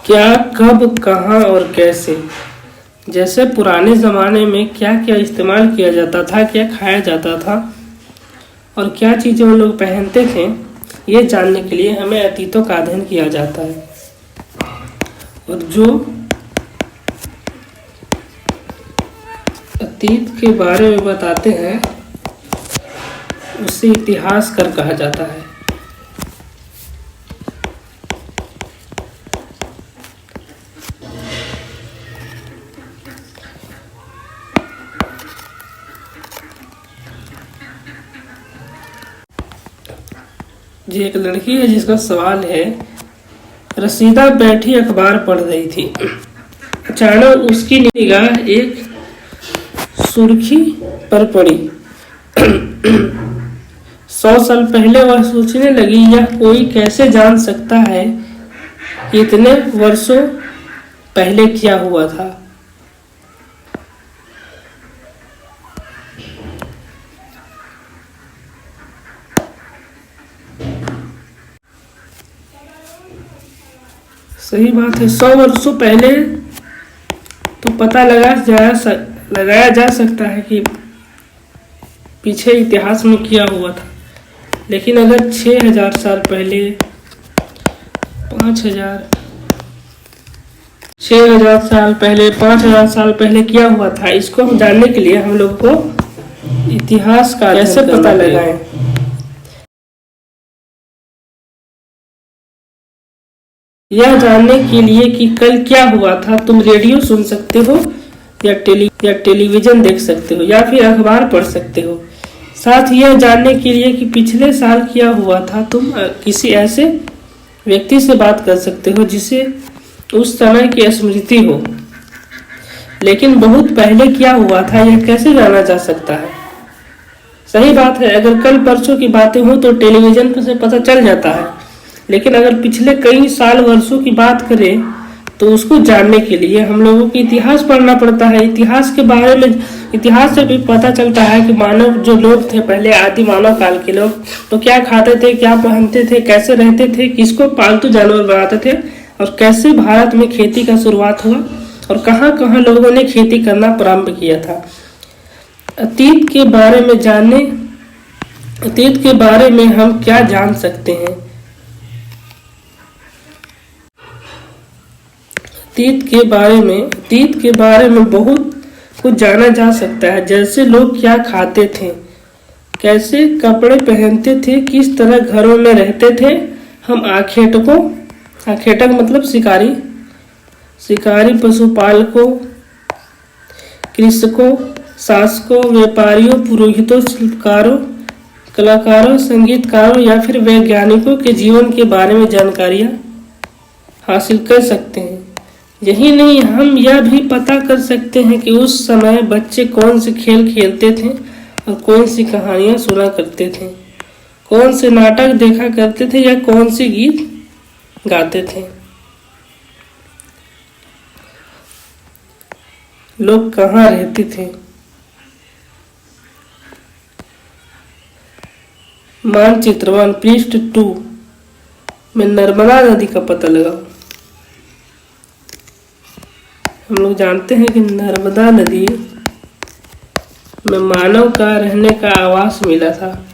क्या, कब, कहाँ और कैसे। जैसे पुराने ज़माने में क्या क्या इस्तेमाल किया जाता था, क्या खाया जाता था और क्या चीज़ें उन लोग पहनते थे, ये जानने के लिए हमें अतीतों का अध्ययन किया जाता है। और जो अतीत के बारे में बताते हैं उसे इतिहासकार कहा जाता है। जी, एक लड़की है जिसका सवाल है, रसीदा बैठी अखबार पढ़ रही थी, अचानक उसकी निगाह एक सुर्खी पर पड़ी। 100 साल पहले वह सोचने लगी, यह कोई कैसे जान सकता है कि इतने वर्षों पहले क्या हुआ था। सही बात है, 100 वर्षों पहले तो पता लगाया जा सकता है कि पीछे इतिहास में क्या हुआ था। लेकिन अगर 6000 साल पहले, 5000, 6000 साल पहले, 5000 साल पहले क्या हुआ था, इसको हम जानने के लिए हम लोग को इतिहास का कैसे पता लगाएं। यह जानने के लिए कि कल क्या हुआ था, तुम रेडियो सुन सकते हो या टेलीविजन देख सकते हो या फिर अखबार पढ़ सकते हो। साथ ही यह जानने के लिए कि पिछले साल क्या हुआ था, तुम किसी ऐसे व्यक्ति से बात कर सकते हो जिसे उस समय की स्मृति हो। लेकिन बहुत पहले क्या हुआ था, यह कैसे जाना जा सकता है। सही बात है, अगर कल परसों की बातें हो तो टेलीविजन पर से पता चल जाता है। लेकिन अगर पिछले कई साल वर्षों की बात करें तो उसको जानने के लिए हम लोगों को इतिहास पढ़ना पड़ता है। इतिहास के बारे में, इतिहास से भी पता चलता है कि मानव जो लोग थे पहले, आदि मानव काल के लोग, तो क्या खाते थे, क्या पहनते थे, कैसे रहते थे, किसको पालतू जानवर बनाते थे और कैसे भारत में खेती का शुरुआत हुआ और कहाँ कहाँ लोगों ने खेती करना प्रारंभ किया था। अतीत के बारे में हम क्या जान सकते हैं। अतीत के बारे में बहुत कुछ जाना जा सकता है। जैसे लोग क्या खाते थे, कैसे कपड़े पहनते थे, किस तरह घरों में रहते थे। हम आखेटक मतलब शिकारी, पशुपालकों, कृषकों, शासकों, व्यापारियों, पुरोहितों, शिल्पकारों, कलाकारों, संगीतकारों या फिर वैज्ञानिकों के जीवन के बारे में जानकारियाँ हासिल कर सकते हैं। यही नहीं, हम यह भी पता कर सकते हैं कि उस समय बच्चे कौन से खेल खेलते थे और कौन सी कहानियाँ सुना करते थे, कौन से नाटक देखा करते थे या कौन से गीत गाते थे, लोग कहाँ रहते थे। मानचित्रवन पृष्ठ 2 में नर्मदा नदी का पता लगाओ। हम लोग जानते हैं कि नर्मदा नदी में मानव का रहने का आवास मिला था।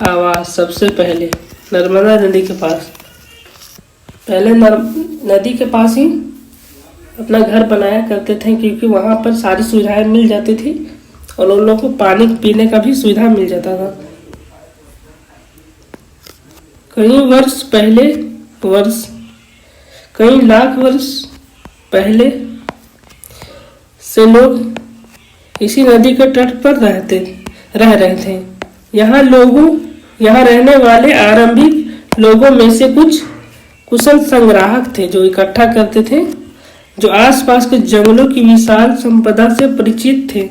आवास सबसे पहले नर्मदा नदी के पास, पहले नदी के पास ही अपना घर बनाया करते थे, क्योंकि वहाँ पर सारी सुविधाएं मिल जाती थी और उन लोगों को पानी पीने का भी सुविधा मिल जाता था। कई लाख वर्ष पहले से लोग इसी नदी के तट पर रह रहे थे। यहाँ रहने वाले आरंभिक लोगों में से कुछ कुशल संग्राहक थे जो इकट्ठा करते थे, जो आसपास के जंगलों की विशाल संपदा से परिचित थे।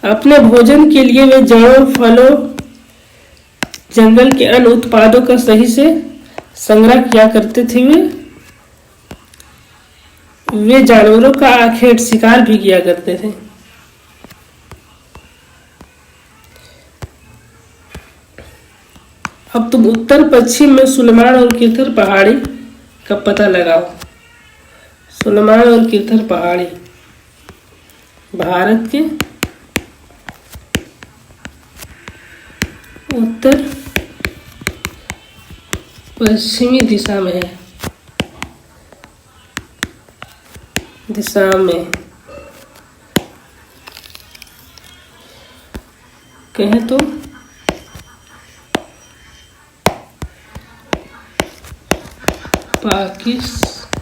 अपने भोजन के लिए वे जड़ों, फलों, जंगल के अन्य उत्पादों का सही से संग्रह किया करते थे। वे जानवरों का आखेट शिकार भी किया करते थे। अब तुम उत्तर पश्चिम में सुलेमान और किरथर पहाड़ी का पता लगाओ। सुलेमान और किरथर पहाड़ी भारत के उत्तर पश्चिमी दिशा में है। कहें तो पाकिस्तान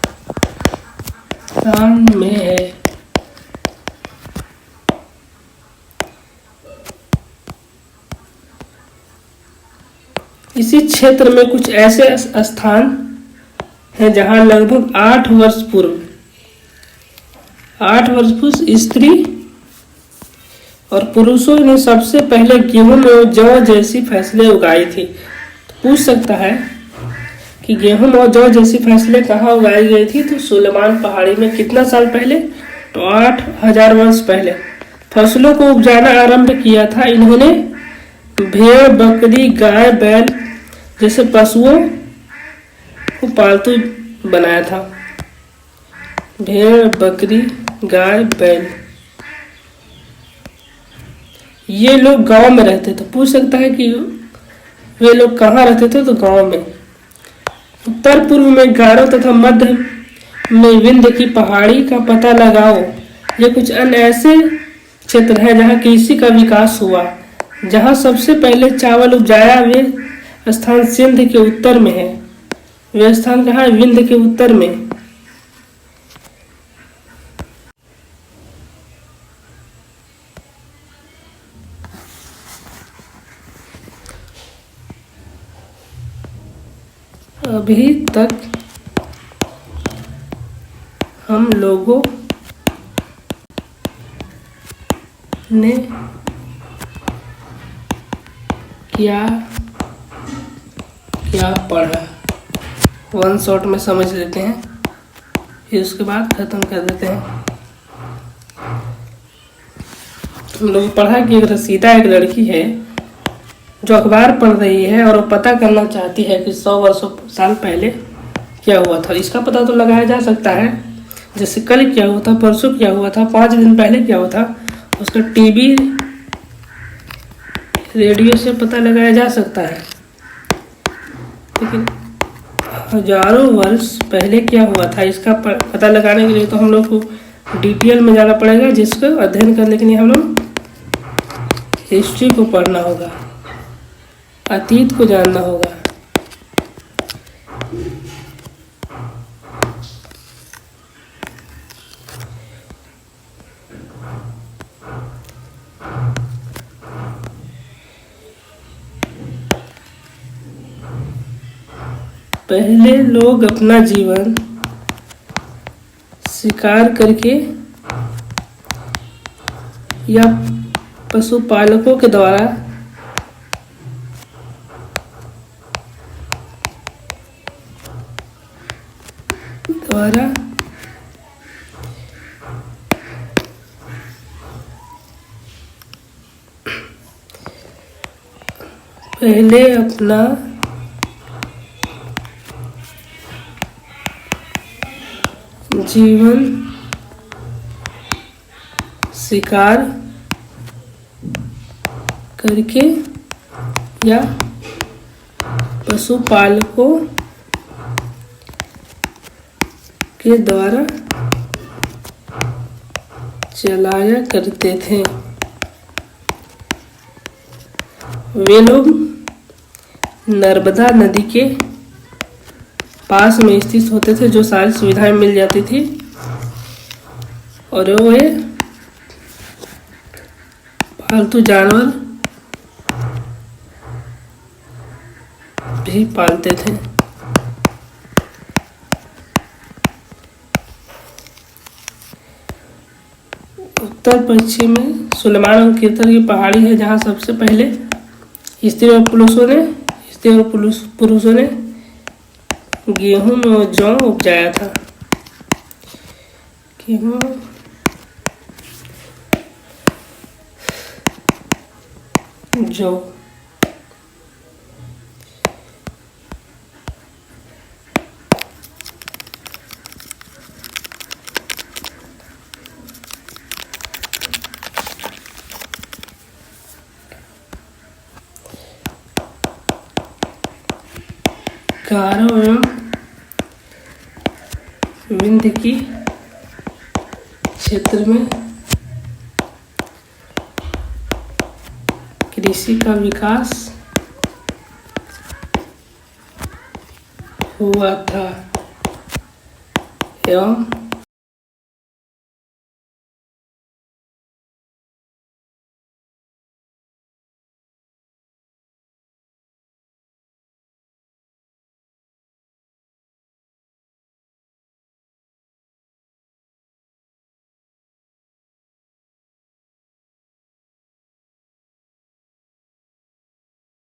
में है। इसी क्षेत्र में कुछ ऐसे स्थान हैं जहां लगभग 8 वर्ष पूर्व स्त्री और पुरुषों ने सबसे पहले गेहूं और जौ जैसी फसलें उगाई थी। तो पूछ सकता है कि गेहूं और जौ जैसी फसलें कहाँ उगाई गई थी। तो सुलेमान पहाड़ी में। कितना साल पहले? तो 8000 वर्ष पहले फसलों को उपजाना आरंभ किया था। इन्होंने भेड़, बकरी, गाय, बैल जैसे पशुओं को पालतू बनाया था। भेड़, बकरी, गाय, बैल। ये लोग गांव में रहते थे। पूछ सकता है कि वे लोग कहाँ रहते थे। तो गांव में। उत्तर पूर्व में गारो तथा मध्य में विंध्य की पहाड़ी का पता लगाओ। ये कुछ अन्य ऐसे क्षेत्र हैं जहाँ कृषि का विकास हुआ। जहाँ सबसे पहले चावल उपजाया वे स्थान सिंध के उत्तर में है। वे स्थान कहाँ है? विंध्य के उत्तर में। अभी तक हम लोगों ने क्या पढ़ा? वन शॉट में समझ लेते हैं, फिर उसके बाद खत्म कर देते हैं। हम लोग पढ़ा कि एक रसीदा एक लड़की है जो अखबार पढ़ रही है और वो पता करना चाहती है कि 100 साल पहले क्या हुआ था। इसका पता तो लगाया जा सकता है, जैसे कल क्या हुआ था, परसों क्या हुआ था, 5 दिन पहले क्या हुआ था। उसका टीवी, रेडियो से पता लगाया जा सकता है। लेकिन हजारों वर्ष पहले क्या हुआ था, इसका पता लगाने के लिए तो हम लोग को डिटेल में जाना पड़ेगा, जिसको अध्ययन करने के लिए हम लोग हिस्ट्री को पढ़ना होगा, अतीत को जानना होगा। पहले लोग अपना जीवन शिकार करके या पशुपालकों के द्वारा पहले अपना जीवन शिकार करके या पशुपालकों के द्वारा चलाया करते थे। वे लोग नर्मदा नदी के पास में स्थित होते थे, जो सारी सुविधाएं मिल जाती थी, और वे पालतू जानवर भी पालते थे। उत्तर पश्चिम में सुलेमान और किरथर की पहाड़ी है, जहाँ सबसे पहले स्त्री और पुरुषों ने गेहूं और जौ उपजाया था। गेहूं, जौ। गारो एवं विंध्य की क्षेत्र में कृषि का विकास हुआ था एवं